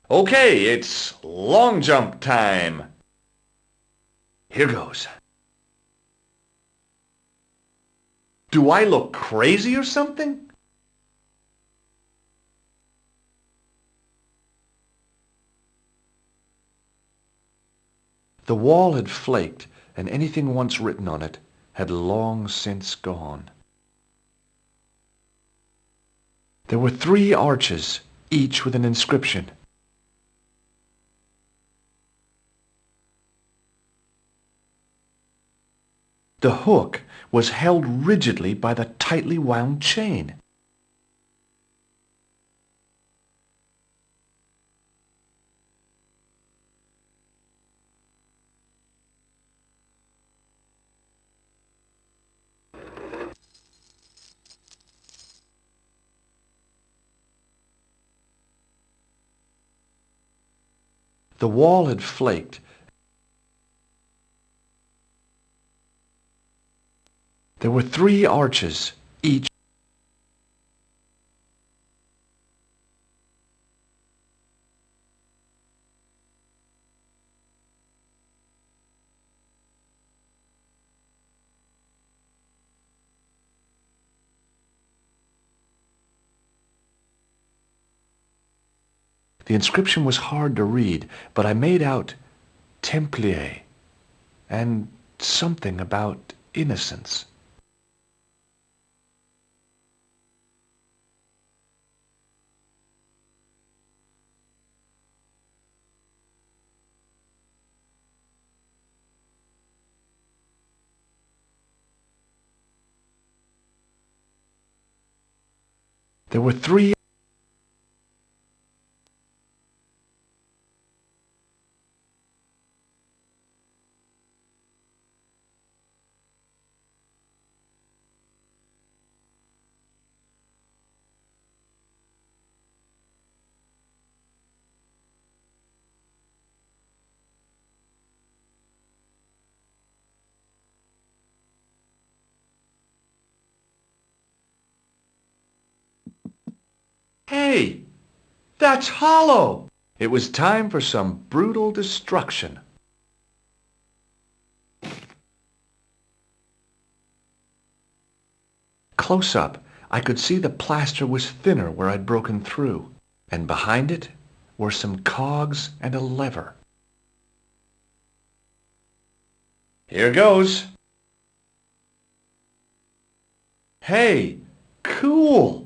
Okay, it's long jump time. Here goes. Do I look crazy or something? The wall had flaked, and anything once written on it had long since gone. There were 3 arches, each with an inscription. The hook was held rigidly by the tightly wound chain. The wall had flaked. There were 3 arches, each. The inscription was hard to read, but I made out Templier and something about innocence. There were 3. Hey, that's hollow! It was time for some brutal destruction. Close up, I could see the plaster was thinner where I'd broken through, and behind it were some cogs and a lever. Here goes. Hey, cool!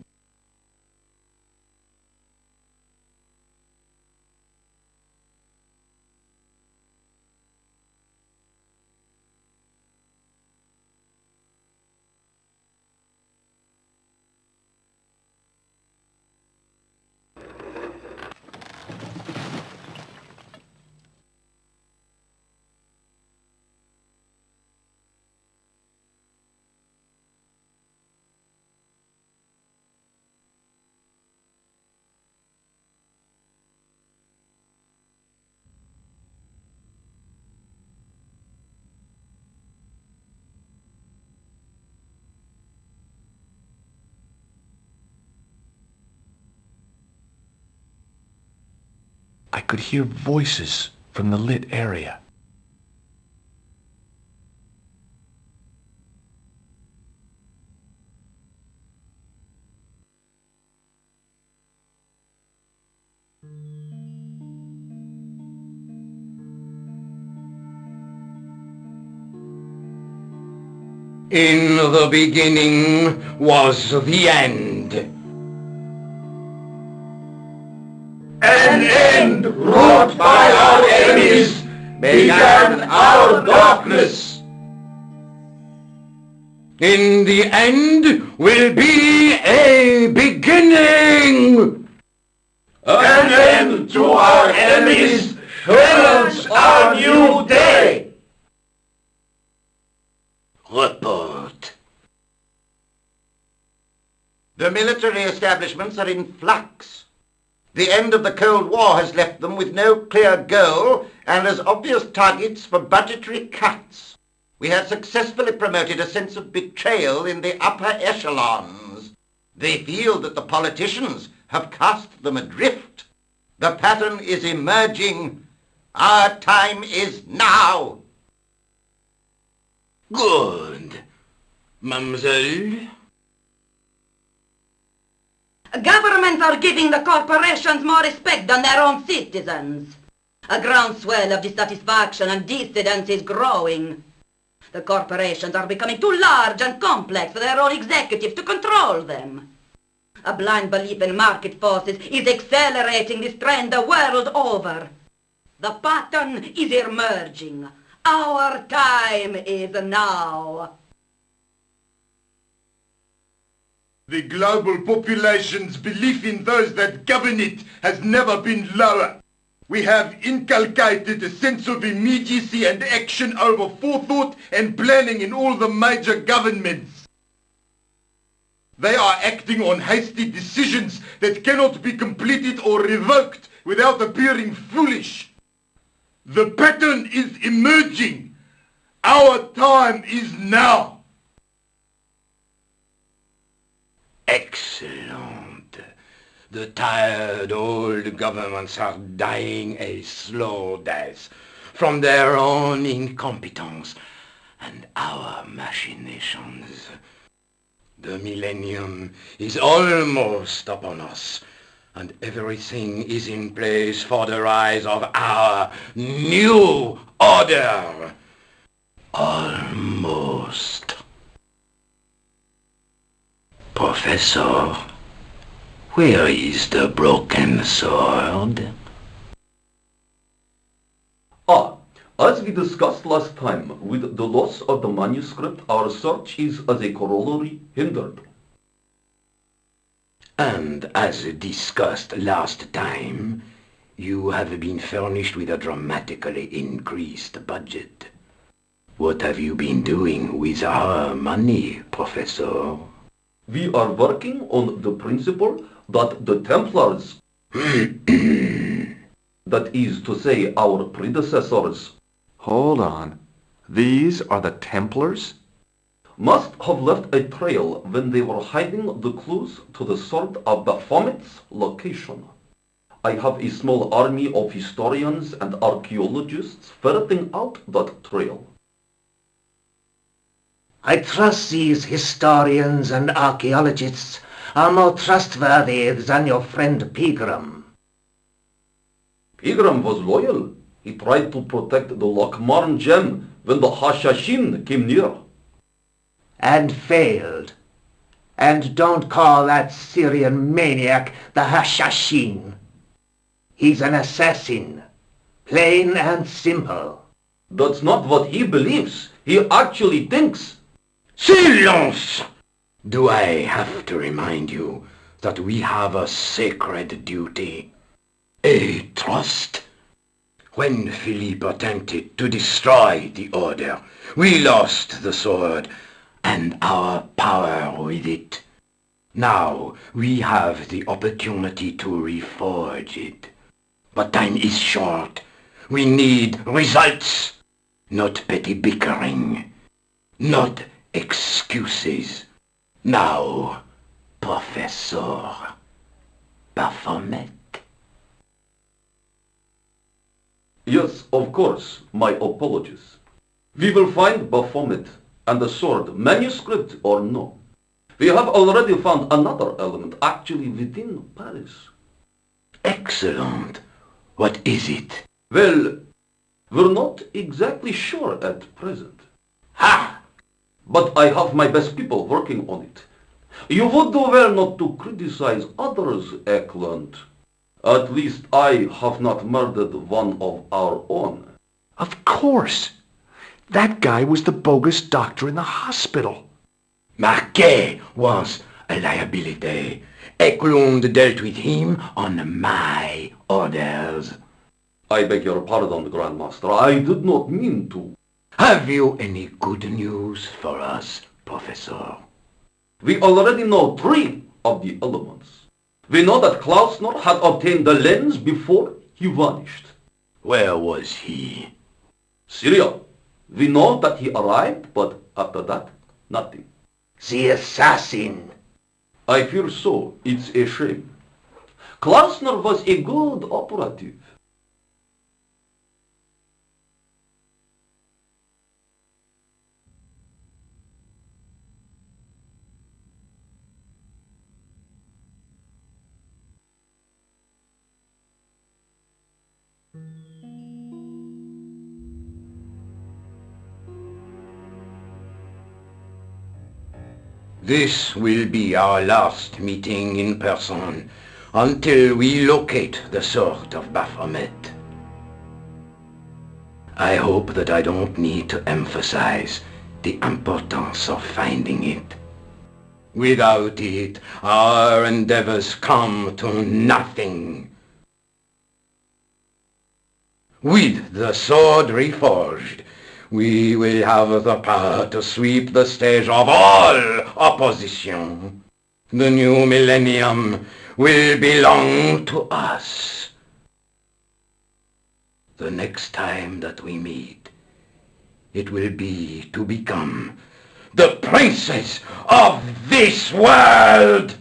I could hear voices from the lit area. In the beginning was the end. An end wrought by our enemies began our darkness. In the end will be a beginning. An end to our enemies heralds our new day. Report. The military establishments are in flux. The end of the Cold War has left them with no clear goal and as obvious targets for budgetary cuts. We have successfully promoted a sense of betrayal in the upper echelons. They feel that the politicians have cast them adrift. The pattern is emerging. Our time is now. Good. Mademoiselle? Governments are giving the corporations more respect than their own citizens. A groundswell of dissatisfaction and dissidence is growing. The corporations are becoming too large and complex for their own executives to control them. A blind belief in market forces is accelerating this trend the world over. The pattern is emerging. Our time is now. The global population's belief in those that govern it has never been lower. We have inculcated a sense of immediacy and action over forethought and planning in all the major governments. They are acting on hasty decisions that cannot be completed or revoked without appearing foolish. The pattern is emerging. Our time is now. Excellent. The tired old governments are dying a slow death from their own incompetence and our machinations. The millennium is almost upon us, and everything is in place for the rise of our new order. Almost. Professor, where is the broken sword? As we discussed last time, with the loss of the manuscript, our search is as a corollary hindered. And as discussed last time, you have been furnished with a dramatically increased budget. What have you been doing with our money, Professor? We are working on the principle that the Templars, that is to say our predecessors, Hold on. These are the Templars? must have left a trail when they were hiding the clues to the sword of Baphomet's location. I have a small army of historians and archaeologists ferreting out that trail. I trust these historians and archaeologists are more trustworthy than your friend Pegram. Pegram was loyal. He tried to protect the Lochmarn gem when the Hashashin came near. And failed. And don't call that Syrian maniac the Hashashin. He's an assassin. Plain and simple. That's not what he believes. He actually thinks. Silence! Do I have to remind you that we have a sacred duty, a trust? When Philippe attempted to destroy the order, we lost the sword and our power with it. Now we have the opportunity to reforge it. But time is short. We need results, not petty bickering, not excuses. Now, Professor Baphomet. Yes, of course, my apologies. We will find Baphomet and the sword, manuscript or no. We have already found another element actually within Paris. Excellent. What is it? Well, we're not exactly sure at present. Ha! But I have my best people working on it. You would do well not to criticize others, Eklund. At least I have not murdered one of our own. Of course. That guy was the bogus doctor in the hospital. Marquet was a liability. Eklund dealt with him on my orders. I beg your pardon, Grandmaster. I did not mean to. Have you any good news for us, Professor? We already know 3 of the elements. We know that Klausner had obtained the lens before he vanished. Where was he? Syria. We know that he arrived, but after that, nothing. The assassin. I fear so. It's a shame. Klausner was a good operative. This will be our last meeting in person until we locate the sword of Baphomet. I hope that I don't need to emphasize the importance of finding it. Without it, our endeavors come to nothing. With the sword reforged, we will have the power to sweep the stage of all opposition. The new millennium will belong to us. The next time that we meet, it will be to become the princes of this world!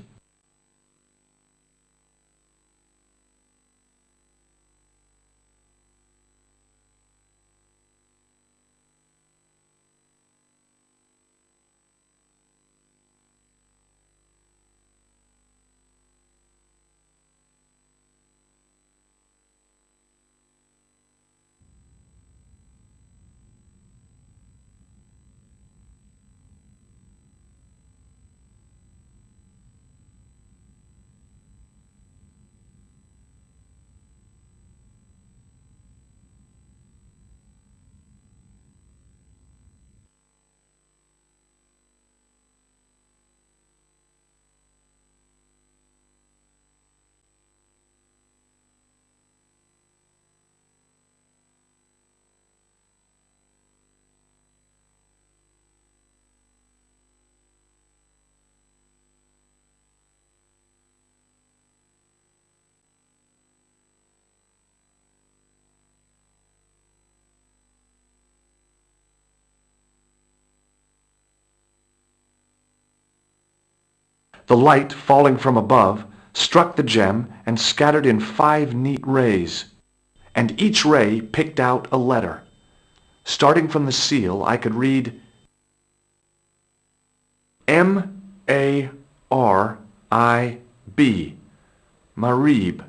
The light, falling from above, struck the gem and scattered in 5 neat rays, and each ray picked out a letter. Starting from the seal, I could read M-A-R-I-B, Marib.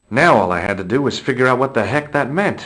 Now all I had to do was figure out what the heck that meant.